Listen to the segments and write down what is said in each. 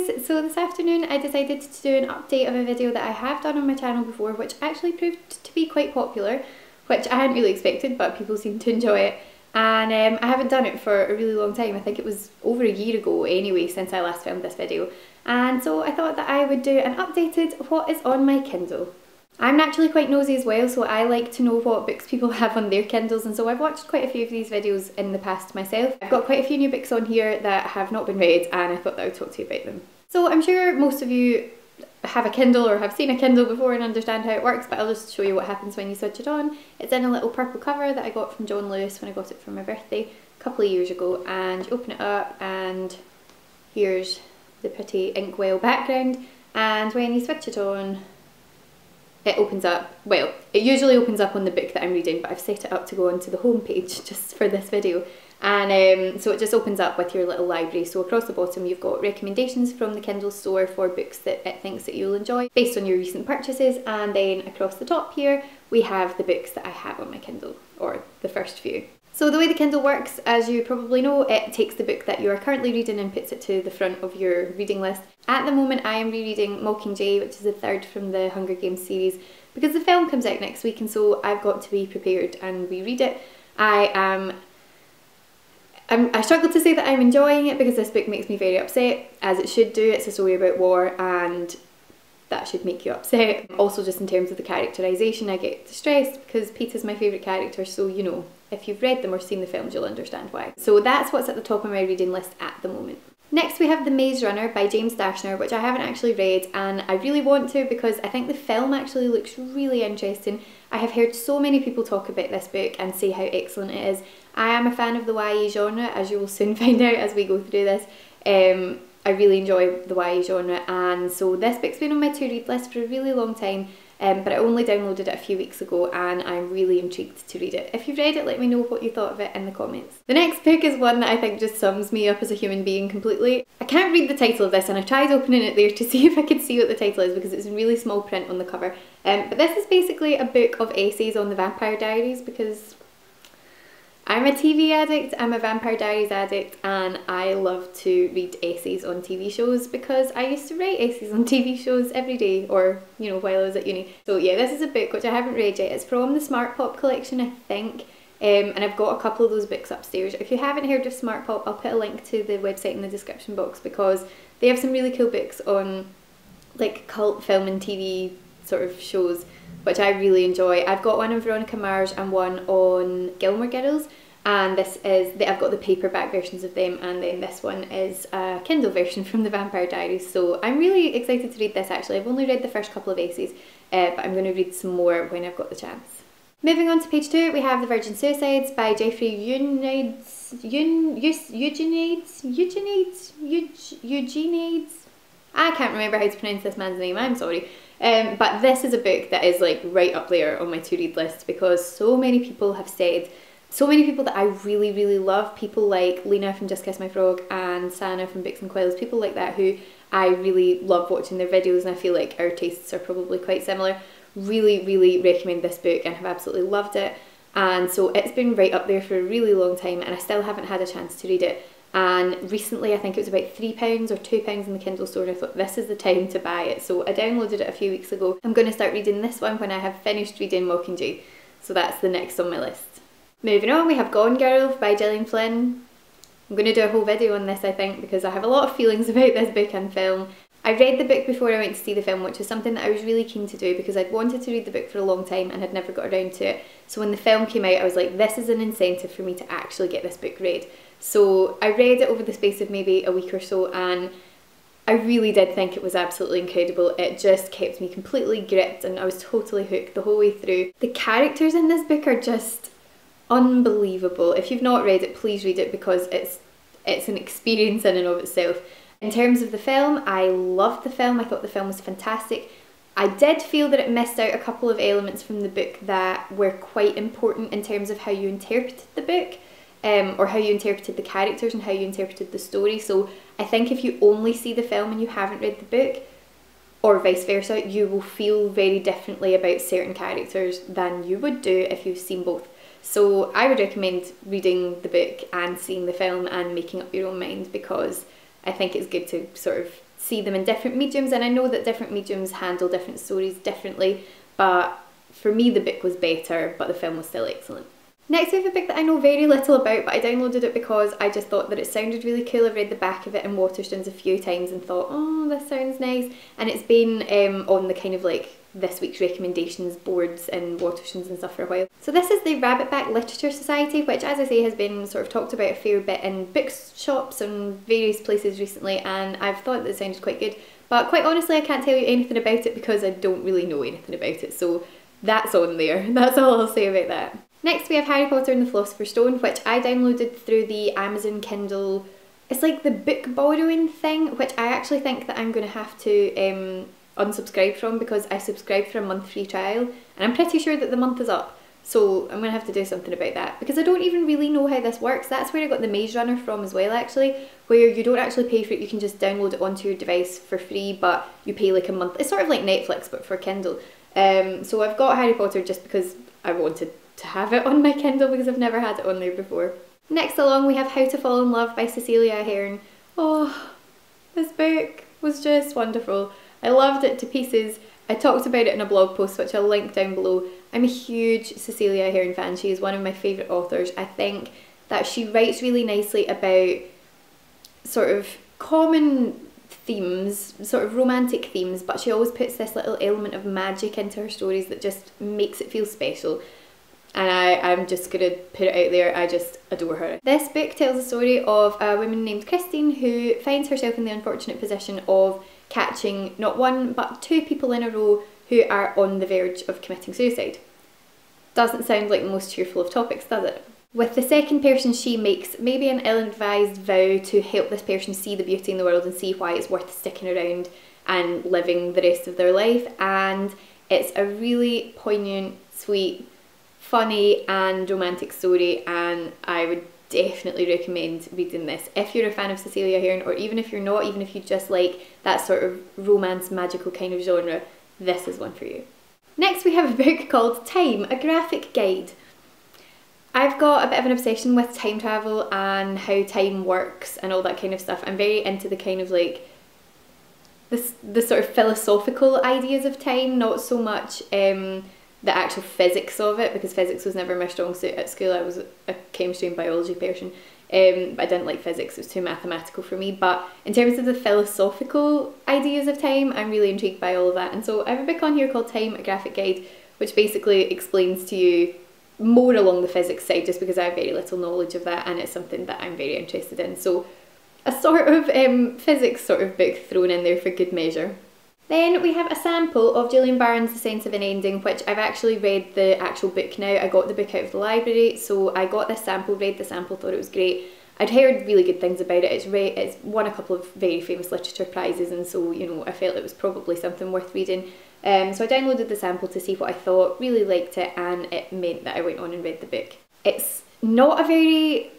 guys, so this afternoon I decided to do an update of a video that I have done on my channel before, which actually proved to be quite popular, which I hadn't really expected, but people seem to enjoy it. And I haven't done it for a really long time. I think it was over a year ago anyway since I last filmed this video. And so I thought that I would do an updated what is on my Kindle. I'm naturally quite nosy as well, so I like to know what books people have on their Kindles, and so I've watched quite a few of these videos in the past myself. I've got quite a few new books on here that have not been read, and I thought that I would talk to you about them. So I'm sure most of you have a Kindle or have seen a Kindle before and understand how it works, but I'll just show you what happens when you switch it on. It's in a little purple cover that I got from John Lewis when I got it for my birthday a couple of years ago, and you open it up and here's the pretty inkwell background, and when you switch it on it opens up, well, it usually opens up on the book that I'm reading, but I've set it up to go onto the home page just for this video. And so it just opens up with your little library. So across the bottom you've got recommendations from the Kindle store for books that it thinks that you'll enjoy based on your recent purchases, and then across the top here we have the books that I have on my Kindle, or the first few. So the way the Kindle works, as you probably know, it takes the book that you are currently reading and puts it to the front of your reading list. At the moment I am rereading Mockingjay, which is the third from the Hunger Games series, because the film comes out next week, and so I've got to be prepared and reread it. I struggle to say that I'm enjoying it because this book makes me very upset, as it should do. It's a story about war and that should make you upset. Also, just in terms of the characterisation, I get distressed because Pete is my favourite character, so you know, if you've read them or seen the films you'll understand why. So that's what's at the top of my reading list at the moment. Next we have The Maze Runner by James Dashner, which I haven't actually read, and I really want to because I think the film actually looks really interesting. I have heard so many people talk about this book and say how excellent it is. I am a fan of the YA genre, as you will soon find out as we go through this. I really enjoy the YA genre, and so this book's been on my to-read list for a really long time, but I only downloaded it a few weeks ago and I'm really intrigued to read it. If you've read it, let me know what you thought of it in the comments. The next book is one that I think just sums me up as a human being completely. I can't read the title of this, and I tried opening it there to see if I could see what the title is because it's in really small print on the cover. But this is basically a book of essays on the Vampire Diaries, because I'm a TV addict, I'm a Vampire Diaries addict, and I love to read essays on TV shows because I used to write essays on TV shows every day, or, you know, while I was at uni. So yeah, this is a book which I haven't read yet. It's from the Smart Pop collection, I think, and I've got a couple of those books upstairs. If you haven't heard of Smart Pop, I'll put a link to the website in the description box because they have some really cool books on like cult film and TV sort of shows, which I really enjoy. I've got one on Veronica Mars and one on Gilmore Girls, and this is, I've got the paperback versions of them, and then this one is a Kindle version from the Vampire Diaries. So I'm really excited to read this actually. I've only read the first couple of essays, but I'm going to read some more when I've got the chance. Moving on to page 2, we have The Virgin Suicides by Jeffrey Eugenides. I can't remember how to pronounce this man's name, I'm sorry. But this is a book that is like right up there on my to-read list because so many people have said, so many people that I really love, people like Lena from Just Kiss My Frog and Sana from Books and Quills, people like that who I really love watching their videos, and I feel like our tastes are probably quite similar. Really recommend this book and have absolutely loved it, and so it's been right up there for a really long time and I still haven't had a chance to read it. And recently, I think it was about £3 or £2 in the Kindle store, and I thought this is the time to buy it, so I downloaded it a few weeks ago. I'm going to start reading this one when I have finished reading Mockingjay, so that's the next on my list. Moving on, we have Gone Girl by Gillian Flynn. I'm going to do a whole video on this, I think, because I have a lot of feelings about this book and film. I read the book before I went to see the film, which was something that I was really keen to do because I'd wanted to read the book for a long time and had never got around to it. So when the film came out, I was like, this is an incentive for me to actually get this book read. So I read it over the space of maybe a week or so, and I really did think it was absolutely incredible. It just kept me completely gripped and I was totally hooked the whole way through. The characters in this book are just unbelievable. If you've not read it, please read it because it's an experience in and of itself. In terms of the film, I loved the film. I thought the film was fantastic. I did feel that it missed out a couple of elements from the book that were quite important in terms of how you interpreted the book, or how you interpreted the characters and how you interpreted the story. So I think if you only see the film and you haven't read the book, or vice versa, you will feel very differently about certain characters than you would do if you've seen both. So I would recommend reading the book and seeing the film and making up your own mind, because I think it's good to sort of see them in different mediums, and I know that different mediums handle different stories differently, but for me the book was better, but the film was still excellent. Next we have a book that I know very little about, but I downloaded it because I just thought that it sounded really cool. I've read the back of it in Waterstones a few times and thought, oh, this sounds nice. And it's been on the kind of like this week's recommendations boards in Waterstones and stuff for a while. So this is the Rabbitback Literature Society, which, as I say, has been sort of talked about a fair bit in bookshops and various places recently, and I've thought that it sounded quite good. But quite honestly, I can't tell you anything about it because I don't really know anything about it, so that's on there. That's all I'll say about that. Next we have Harry Potter and the Philosopher's Stone, which I downloaded through the Amazon Kindle. It's like the book borrowing thing, which I actually think that I'm going to have to unsubscribe from because I subscribed for a month free trial, and I'm pretty sure that the month is up. So I'm going to have to do something about that because I don't even really know how this works. That's where I got the Maze Runner from as well, actually, where you don't actually pay for it, you can just download it onto your device for free, but you pay like a month. It's sort of like Netflix but for Kindle. So I've got Harry Potter just because I wanted to have it on my Kindle because I've never had it on there before. Next along we have How to Fall in Love by Cecilia Ahern. Oh, this book was just wonderful. I loved it to pieces. I talked about it in a blog post which I'll link down below. I'm a huge Cecilia Ahern fan. She is one of my favourite authors. I think that she writes really nicely about sort of common themes, sort of romantic themes, but she always puts this little element of magic into her stories that just makes it feel special. And I'm just going to put it out there, I just adore her. This book tells the story of a woman named Christine who finds herself in the unfortunate position of catching not one but two people in a row who are on the verge of committing suicide. Doesn't sound like the most cheerful of topics, does it? With the second person, she makes maybe an ill-advised vow to help this person see the beauty in the world and see why it's worth sticking around and living the rest of their life. And it's a really poignant, sweet, funny and romantic story, and I would definitely recommend reading this if you're a fan of Cecilia Ahern, or even if you're not, even if you just like that sort of romance magical kind of genre, this is one for you. Next we have a book called Time, a graphic guide. I've got a bit of an obsession with time travel and how time works and all that kind of stuff. I'm very into the kind of like the sort of philosophical ideas of time, not so much the actual physics of it, because physics was never my strong suit at school. I was a chemistry and biology person, but I didn't like physics, it was too mathematical for me. But in terms of the philosophical ideas of time, I'm really intrigued by all of that. And so I have a book on here called Time, a graphic guide, which basically explains to you more along the physics side, just because I have very little knowledge of that and it's something that I'm very interested in. So a sort of physics sort of book thrown in there for good measure. Then we have a sample of Julian Barnes' The Sense of an Ending, which I've actually read the actual book now. I got the book out of the library, so I got this sample, read the sample, thought it was great. I'd heard really good things about it. It's won a couple of very famous literature prizes, and so, you know, I felt it was probably something worth reading. So I downloaded the sample to see what I thought, really liked it, and it meant that I went on and read the book. It's not a very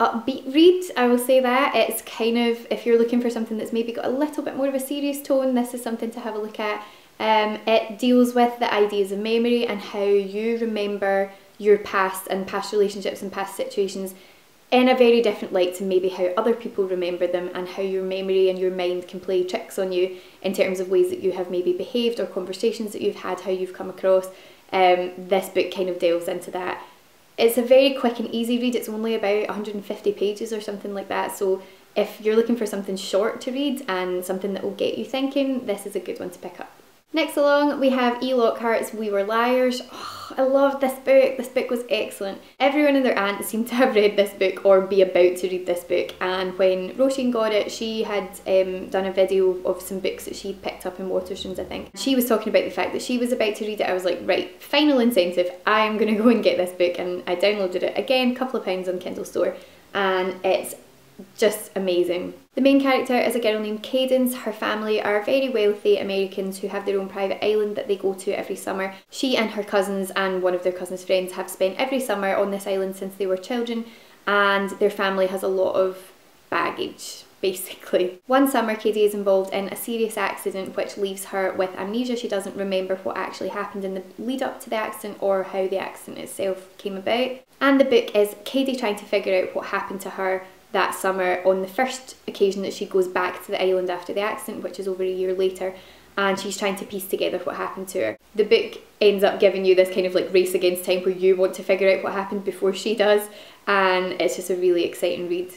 upbeat read, I will say that. It's kind of, if you're looking for something that's maybe got a little bit more of a serious tone, this is something to have a look at. It deals with the ideas of memory and how you remember your past and past relationships and past situations in a very different light to maybe how other people remember them, and how your memory and your mind can play tricks on you in terms of ways that you have maybe behaved or conversations that you've had, how you've come across. This book kind of delves into that. It's a very quick and easy read. It's only about 150 pages or something like that, so if you're looking for something short to read and something that will get you thinking, this is a good one to pick up. Next along we have E. Lockhart's We Were Liars. Oh, I loved this book. This book was excellent. Everyone and their aunt seemed to have read this book or be about to read this book, and when Roisin got it, she had done a video of some books that she'd picked up in Waterstones, I think. She was talking about the fact that she was about to read it. I was like, right, final incentive, I am going to go and get this book, and I downloaded it again, a couple of pounds on Kindle Store, and it's just amazing. The main character is a girl named Cadence. Her family are very wealthy Americans who have their own private island that they go to every summer. She and her cousins and one of their cousins' friends have spent every summer on this island since they were children, and their family has a lot of baggage, basically. One summer, Katie is involved in a serious accident which leaves her with amnesia. She doesn't remember what actually happened in the lead up to the accident or how the accident itself came about. And the book is Katie trying to figure out what happened to her that summer on the first occasion that she goes back to the island after the accident, which is over a year later, and she's trying to piece together what happened to her. The book ends up giving you this kind of like race against time where you want to figure out what happened before she does, and it's just a really exciting read.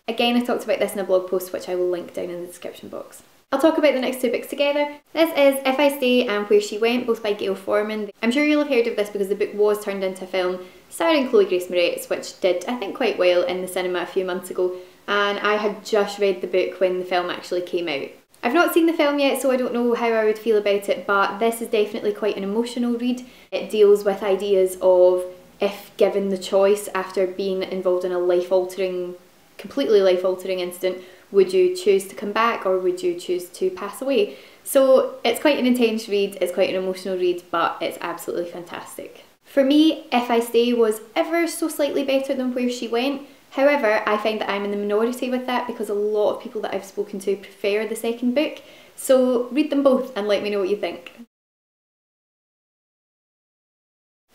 Again, I talked about this in a blog post which I will link down in the description box. I'll talk about the next two books together. This is If I Stay and Where She Went, both by Gail Forman. I'm sure you'll have heard of this because the book was turned into a film starring Chloe Grace Moretz, which did, I think, quite well in the cinema a few months ago, and I had just read the book when the film actually came out. I've not seen the film yet, so I don't know how I would feel about it, but this is definitely quite an emotional read. It deals with ideas of if given the choice after being involved in a completely life-altering incident, would you choose to come back or would you choose to pass away? So it's quite an intense read, it's quite an emotional read, but it's absolutely fantastic. For me, If I Stay was ever so slightly better than Where She Went. However, I find that I'm in the minority with that because a lot of people that I've spoken to prefer the second book. So read them both and let me know what you think.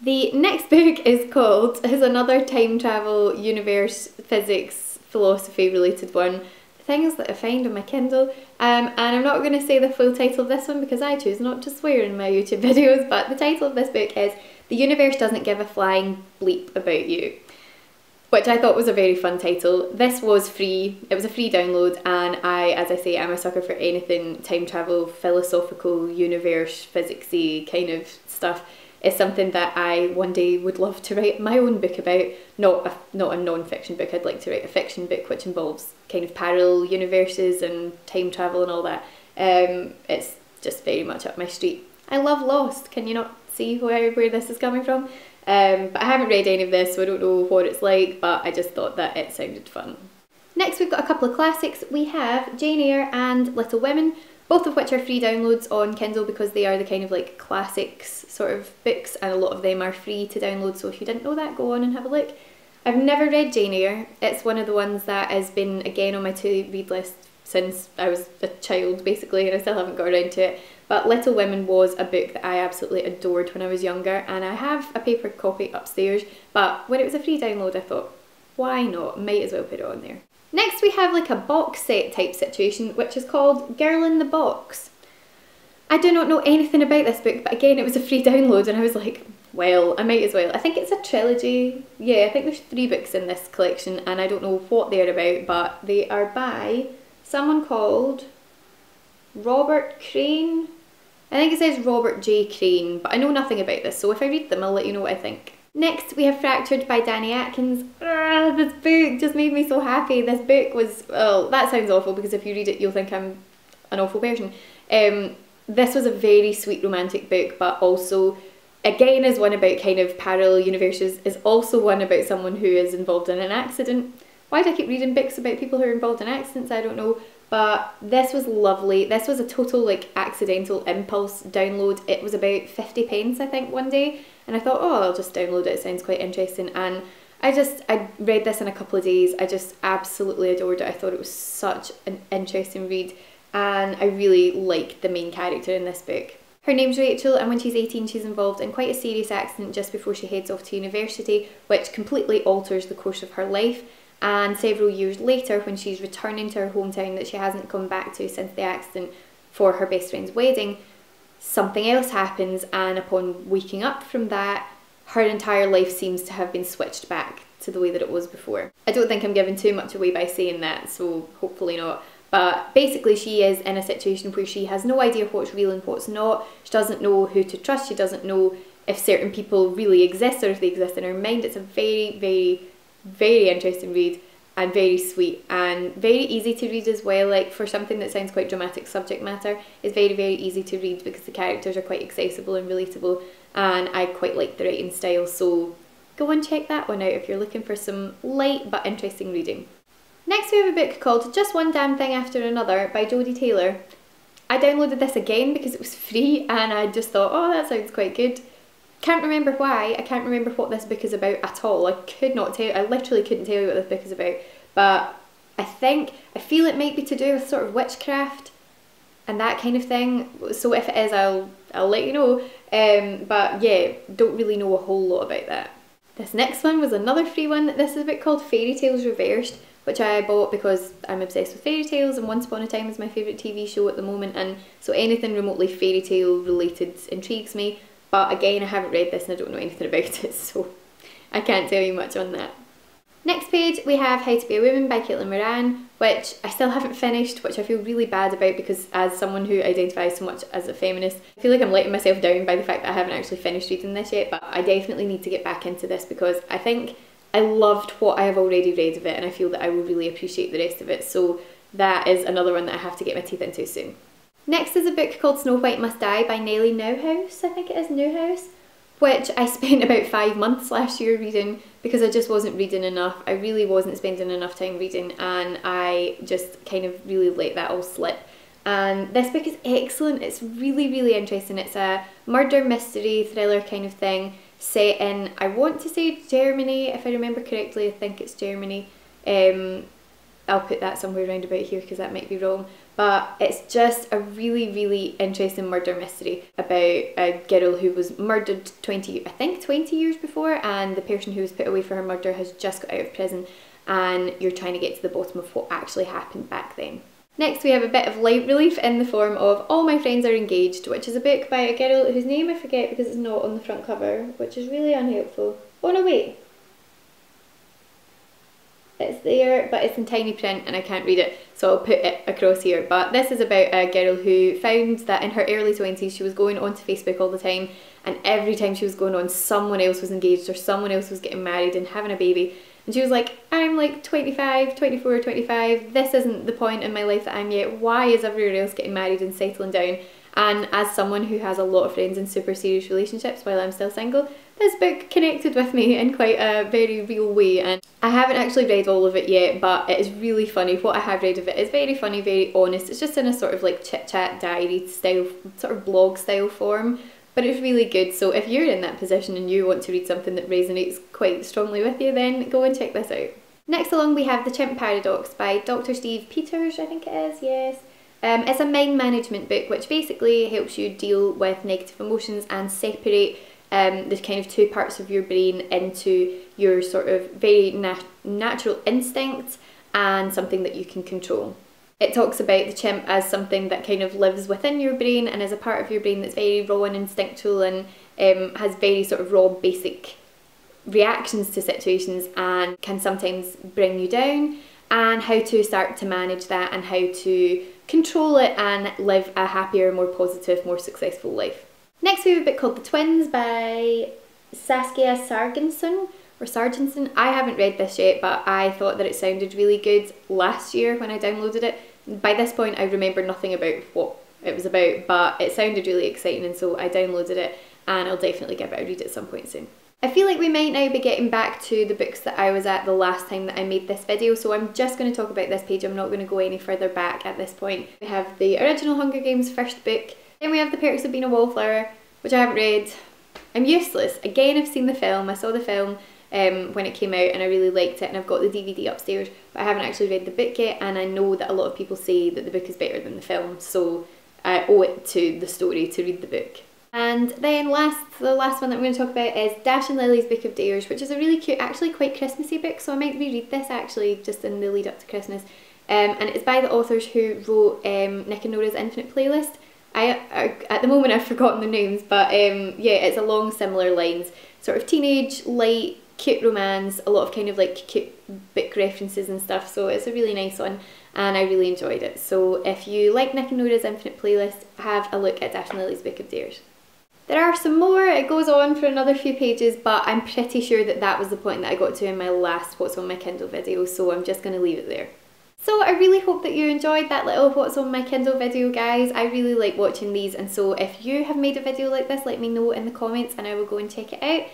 The next book is another time travel, universe, physics, philosophy related one. Things that I find on my Kindle, and I'm not going to say the full title of this one because I choose not to swear in my YouTube videos, but the title of this book is The Universe Doesn't Give a Flying Bleep About You, which I thought was a very fun title. This was free, it was a free download, and as I say, I'm a sucker for anything time travel, philosophical, universe, physicsy kind of stuff. It's something that I one day would love to write my own book about. Not a non-fiction book, I'd like to write a fiction book which involves kind of parallel universes and time travel and all that. It's just very much up my street. I love Lost, can you not see where this is coming from? But I haven't read any of this, so I don't know what it's like, but I just thought that it sounded fun. Next we've got a couple of classics. We have Jane Eyre and Little Women, both of which are free downloads on Kindle because they are the kind of like classics sort of books, and a lot of them are free to download, so if you didn't know that, go on and have a look. I've never read Jane Eyre. It's one of the ones that has been again on my to-read list since I was a child basically, and I still haven't got around to it. But Little Women was a book that I absolutely adored when I was younger, and I have a paper copy upstairs, but when it was a free download I thought, why not? Might as well put it on there. Next we have like a box set type situation, which is called Girl in the Box. I do not know anything about this book, but again it was a free download and I was like, well, I might as well. I think it's a trilogy. Yeah, I think there's 3 books in this collection and I don't know what they're about, but they are by someone called Robert Crane. I think it says Robert J. Crane, but I know nothing about this, so if I read them I'll let you know what I think. Next we have Fractured by Danny Atkins. This book just made me so happy. This book was, well, that sounds awful because if you read it you'll think I'm an awful person. This was a very sweet romantic book, but also again is one about kind of parallel universes, is also one about someone who is involved in an accident. Why do I keep reading books about people who are involved in accidents? I don't know. But this was lovely. This was a total like accidental impulse download. It was about 50 pence I think one day, and I thought, oh, I'll just download it, it sounds quite interesting, and I read this in a couple of days. I just absolutely adored it. I thought it was such an interesting read, and I really liked the main character in this book. Her name's Rachel, and when she's 18 she's involved in quite a serious accident just before she heads off to university, which completely alters the course of her life. And several years later, when she's returning to her hometown that she hasn't come back to since the accident for her best friend's wedding, something else happens, and upon waking up from that, her entire life seems to have been switched back to the way that it was before. I don't think I'm giving too much away by saying that, so hopefully not. But basically she is in a situation where she has no idea what's real and what's not. She doesn't know who to trust. She doesn't know if certain people really exist or if they exist in her mind. It's a very, very, very interesting read, and very sweet and very easy to read as well. Like, for something that sounds quite dramatic subject matter, it's very, very easy to read because the characters are quite accessible and relatable, and I quite like the writing style, so go and check that one out if you're looking for some light but interesting reading. Next we have a book called Just One Damn Thing After Another by Jodie Taylor. I downloaded this again because it was free and I just thought, oh, that sounds quite good. Can't remember why, I can't remember what this book is about at all. I could not tell you, I literally couldn't tell you what this book is about, but I feel it might be to do with sort of witchcraft and that kind of thing, so if it is I'll let you know, but yeah, don't really know a whole lot about that. This next one was another free one. This is a book called Fairy Tales Reversed, which I bought because I'm obsessed with fairy tales and Once Upon a Time is my favourite TV show at the moment, and so anything remotely fairy tale related intrigues me. But again, I haven't read this and I don't know anything about it, so I can't tell you much on that. Next page we have How to Be a Woman by Caitlin Moran, which I still haven't finished, which I feel really bad about because as someone who identifies so much as a feminist, I feel like I'm letting myself down by the fact that I haven't actually finished reading this yet, but I definitely need to get back into this because I think I loved what I have already read of it and I feel that I will really appreciate the rest of it, so that is another one that I have to get my teeth into soon. Next is a book called Snow White Must Die by Nellie Neuhaus, I think it is, Neuhaus, which I spent about 5 months last year reading because I just wasn't reading enough. I really wasn't spending enough time reading and I just kind of really let that all slip. And this book is excellent, it's really, really interesting. It's a murder mystery thriller kind of thing set in, I want to say Germany, if I remember correctly, I think it's Germany. I'll put that somewhere around about here because that might be wrong. But it's just a really, really interesting murder mystery about a girl who was murdered 20 years before, and the person who was put away for her murder has just got out of prison, and you're trying to get to the bottom of what actually happened back then. Next we have a bit of light relief in the form of All My Friends Are Engaged, which is a book by a girl whose name I forget because it's not on the front cover, which is really unhelpful. Oh no, wait. It's there, but it's in tiny print and I can't read it, so I'll put it across here. But this is about a girl who found that in her early 20s she was going onto Facebook all the time, and every time she was going on, someone else was engaged or someone else was getting married and having a baby. And she was like, I'm like 25, 24, 25, this isn't the point in my life that I'm yet, why is everyone else getting married and settling down? And as someone who has a lot of friends in super serious relationships while I'm still single, this book connected with me in quite a very real way, and I haven't actually read all of it yet, but it is really funny. What I have read of it is very funny, very honest. It's just in a sort of like chit-chat diary style, sort of blog style form, but it's really good. So if you're in that position and you want to read something that resonates quite strongly with you, then go and check this out. Next along we have The Chimp Paradox by Dr. Steve Peters, I think it is, yes. It's a mind management book which basically helps you deal with negative emotions and separate the kind of two parts of your brain into your sort of very natural instincts and something that you can control. It talks about the chimp as something that kind of lives within your brain and is a part of your brain that's very raw and instinctual and has very sort of raw basic reactions to situations and can sometimes bring you down, and how to start to manage that and how to control it and live a happier, more positive, more successful life. Next we have a book called The Twins by Saskia Sargenson, or Sargenson. I haven't read this yet, but I thought that it sounded really good last year when I downloaded it. By this point I remember nothing about what it was about, but it sounded really exciting and so I downloaded it and I'll definitely give it a read at some point soon. I feel like we might now be getting back to the books that I was at the last time that I made this video, so I'm just going to talk about this page. I'm not going to go any further back at this point. We have the original Hunger Games first book, then we have The Perks of Being a Wallflower, which I haven't read. I'm useless. Again, I've seen the film. I saw the film when it came out and I really liked it, and I've got the DVD upstairs, but I haven't actually read the book yet, and I know that a lot of people say that the book is better than the film, so I owe it to the story to read the book. And then the last one that I'm going to talk about is Dash and Lily's Book of Dares, which is a really cute, actually quite Christmassy book, so I might reread this actually just in the lead up to Christmas. And it's by the authors who wrote Nick and Nora's Infinite Playlist. At the moment I've forgotten the names, but yeah, it's along similar lines. Sort of teenage, light, cute romance, a lot of kind of like cute book references and stuff, so it's a really nice one and I really enjoyed it. So if you like Nick and Nora's Infinite Playlist, have a look at Dash and Lily's Book of Dares. There are some more, it goes on for another few pages, but I'm pretty sure that that was the point that I got to in my last What's on My Kindle video, so I'm just going to leave it there. So I really hope that you enjoyed that little What's on My Kindle video, guys. I really like watching these, and so if you have made a video like this, let me know in the comments and I will go and check it out.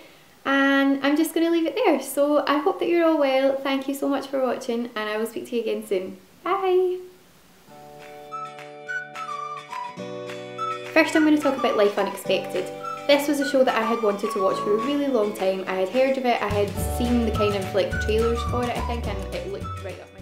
And I'm just going to leave it there. So I hope that you're all well. Thank you so much for watching, and I will speak to you again soon. Bye! First I'm going to talk about Life Unexpected. This was a show that I had wanted to watch for a really long time. I had heard of it, I had seen the kind of like trailers for it I think, and it looked right up.